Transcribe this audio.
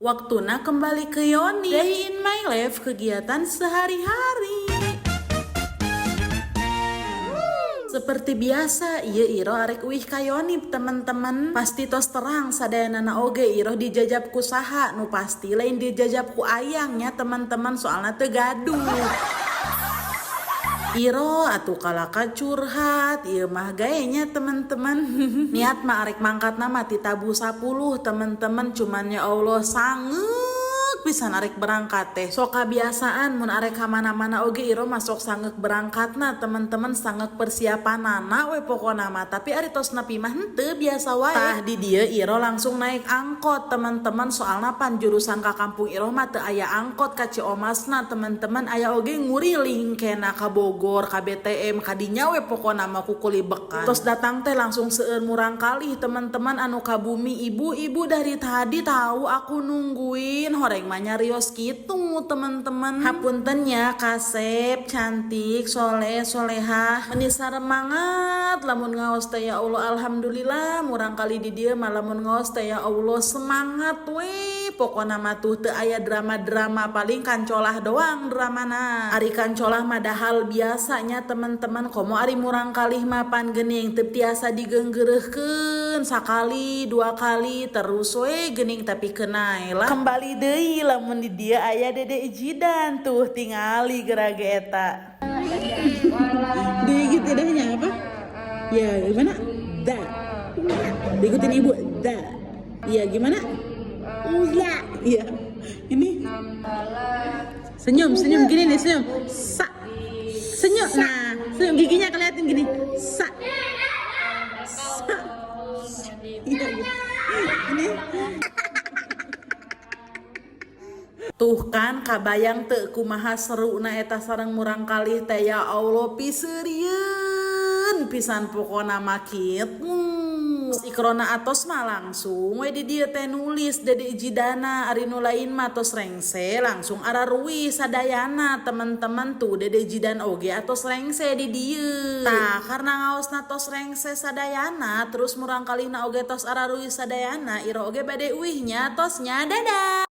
Waktuna kembali ke Yoni. Day in my life, kegiatan sehari-hari. Seperti biasa, iya Iro arek wih kayoni teman-teman. Pasti tos terang sadayanana oge Iro dijajab ku saha, nu pasti lain dijajab ku ayangnya teman-teman, soalnya teu gaduh. Iro atuh kalaka curhat, ieu mah gayanya teman-teman. Niat mah arek mangkat nama ti tabu 10 teman-teman, cuman ya Allah sanggeuk pisan arek berangkat teh. Sok kebiasaan mun arek ka mana-mana oge Iro masuk sanggeuk berangkatna teman-teman, sanggeuk persiapanana we pokona mah. Tapi ari tos nepi mah henteu biasa wae. Tah di dieu Iro langsung naik angkot teman-teman, soalna pan jurusan ka kampung Iro mah teu aya angkot ka Ciomasna teman-teman, aya oge nguriling kena ka Bogor, ka BTM, ka dinya we pokona mah ku kulibekan. Tos datang teh langsung seueur murang kali teman-teman anu ka bumi. Ibu-ibu dari tadi tahu aku nungguin horeng mah nyarios gitu teman-teman. Hapunten ya Kasep, cantik, soleh, solehah, meni saremangat lamun ngaos teh ya Allah. Alhamdulillah murang kali di dieu mah lamun ngaos teh ya Allah semangat we pokona mah tuh teu aya drama-drama, paling kancolah doang dramana. Ari kancolah mah dahal biasanya teman-teman, komo ari murang kalih mah pan geuning teu tiasa digeunggeureurkeun sakali dua kali terus we geuning tapi kenae lah. Kembali deui lamun di dia aya Dede Jidan tuh tingali gerage eta. Digit dedehnya apa? Ya gimana? Da. Diikutin ibu da. Iya gimana? Iya. Iya. Ini senyum gini nih, senyum. Sa. Senyum. Nah, senyum giginya kelihatan gini. Sa. Sa. Iya gitu. Ini tuh kan kabayang teu kumaha seruna eta sareng murang kalih teh ya Allah piseurieun pisan pokona mah kitu. Ikrona atos mah langsung we di dieu teh nulis Dede Jidana, ari nu lain mah tos rengse langsung araruih sadayana teman-teman tuh Dede Jidan oge atos rengse di dieu. Tah karena ngaosna tos rengse sadayana terus murang kalihna oge tos araruih sadayana, Iro oge bade uihnya tosnya dadah.